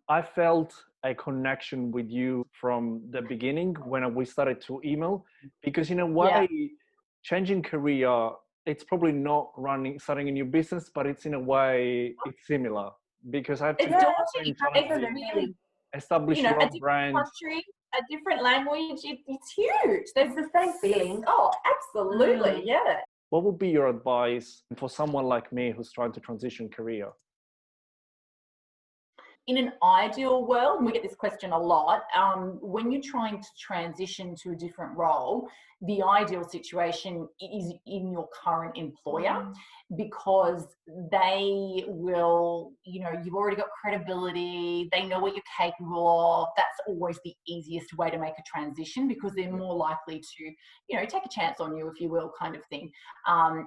I felt a connection with you from the beginning when we started to email, because in a way, changing career, it's probably not starting a new business, but it's in a way, it's similar because I have to Absolutely. establish You know, your a own different brand. country, a different language, it's huge. There's the same feeling. Oh, absolutely, yeah. What would be your advice for someone like me who's trying to transition career? In an ideal world, and we get this question a lot, when you're trying to transition to a different role, the ideal situation is in your current employer, because they will, you know, you've already got credibility, they know what you're capable of. That's always the easiest way to make a transition, because they're more likely to, you know, take a chance on you, if you will, kind of thing.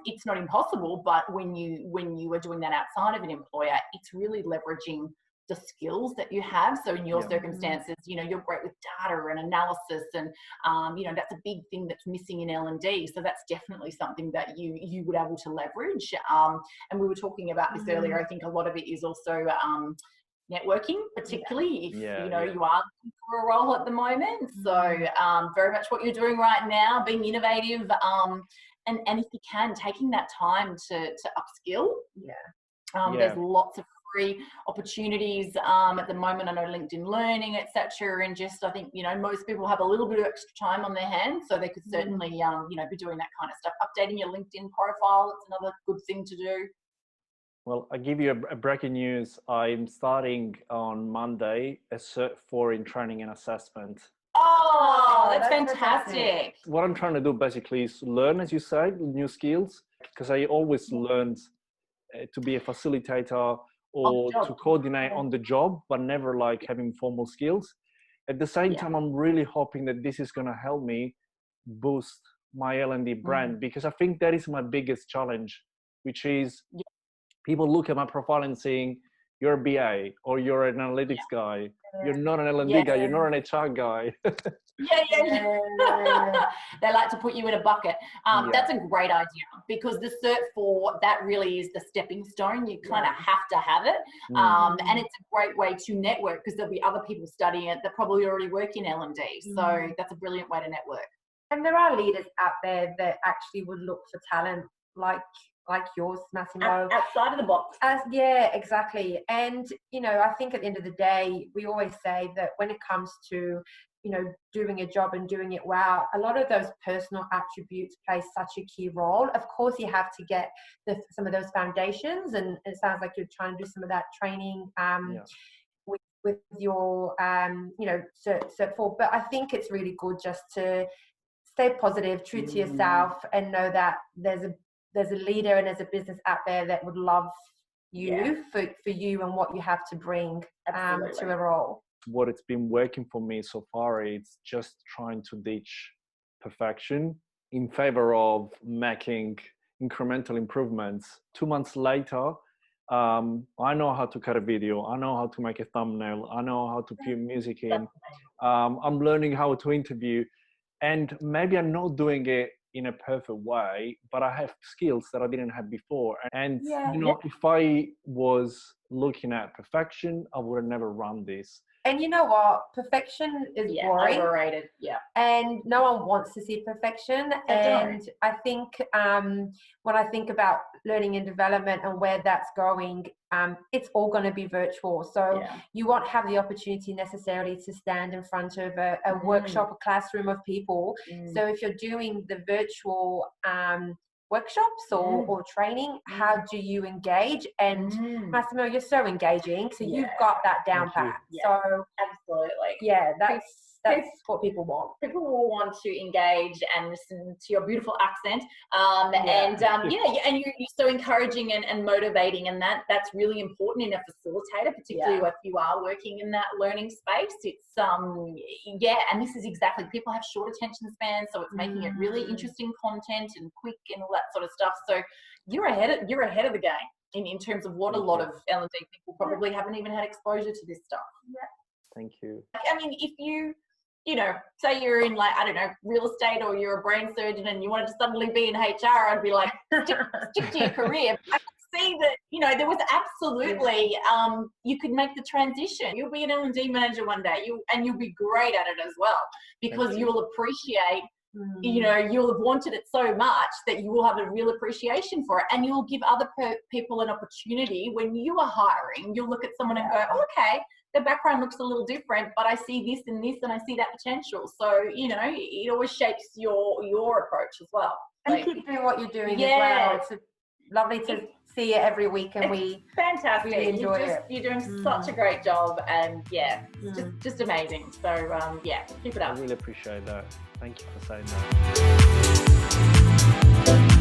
It's not impossible, but when you are doing that outside of an employer, it's really leveraging the skills that you have. So in your circumstances, you know, you're great with data and analysis, and you know, that's a big thing that's missing in L&D. So that's definitely something that you would be able to leverage. And we were talking about this earlier. I think a lot of it is also networking, particularly if you know you are looking for a role at the moment. So very much what you're doing right now, being innovative, and if you can, taking that time to upskill. There's lots of free opportunities at the moment. I know LinkedIn Learning, etc. And just, I think, you know, most people have a little bit of extra time on their hands, so they could certainly, you know, be doing that kind of stuff. Updating your LinkedIn profile, it's another good thing to do. Well, I give you a breaking news. I'm starting on Monday a Cert 4 in training and assessment. Oh, that's fantastic. What I'm trying to do basically is learn, as you said, new skills, because I always learned to be a facilitator or to coordinate on the job, but never like having formal skills. At the same time, I'm really hoping that this is going to help me boost my L&D brand, because I think that is my biggest challenge, which is people look at my profile and saying, you're a BA or you're an analytics guy. You're not an L&D guy. You're not an HR guy. They like to put you in a bucket. That's a great idea, because the Cert 4, that really is the stepping stone. You kind of have to have it. And it's a great way to network, because there'll be other people studying it that probably already work in L&D. So that's a brilliant way to network. And there are leaders out there that actually would look for talent like yours, Massimo. Outside of the box. Yeah, exactly. And, you know, I think at the end of the day, we always say that when it comes to, you know, doing a job and doing it well, a lot of those personal attributes play such a key role. Of course, you have to get some of those foundations, and it sounds like you're trying to do some of that training with your, you know, Cert 4. But I think it's really good just to stay positive, true to yourself, and know that there's a leader and there's a business out there that would love you for you and what you have to bring to a role. What it's been working for me so far is just trying to ditch perfection in favor of making incremental improvements. 2 months later, I know how to cut a video. I know how to make a thumbnail. I know how to put music in. I'm learning how to interview, and maybe I'm not doing it in a perfect way, but I have skills that I didn't have before. And you know, if I was looking at perfection, I would have never run this. And you know what? Perfection is boring. Overrated. And no one wants to see perfection. And I think when I think about learning and development and where that's going, it's all going to be virtual. So you won't have the opportunity necessarily to stand in front of a workshop, a classroom of people. So if you're doing the virtual workshops or training, how do you engage? And Massimo, you're so engaging, so you've got that down pat. So absolutely, that's what people want. People will want to engage and listen to your beautiful accent, and you're so encouraging and motivating, and that's really important in a facilitator, particularly if you are working in that learning space. It's and this is exactly, people have short attention spans, so it's making it really interesting content and quick and all that sort of stuff. So you're ahead of the game in terms of what a lot of L&D people probably haven't even had exposure to this stuff. Thank you. I mean, if you know, say you're in, like, I don't know, real estate, or you're a brain surgeon and you wanted to suddenly be in HR, I'd be like, stick to your career. I can see that, you know, there was absolutely, you could make the transition. You'll be an L&D manager one day, and you'll be great at it as well, because you'll appreciate, you know, you'll have wanted it so much that you will have a real appreciation for it, and you'll give other people an opportunity. When you are hiring, you'll look at someone and go, oh, okay, their background looks a little different, but I see this and this, and I see that potential. So, you know, it always shapes your approach as well. And keep doing what you're doing as well. It's lovely to see you every week, and we fantastic. Really enjoy it. You're doing such a great job, and it's just amazing. So keep it up. I really appreciate that. Thank you for saying that.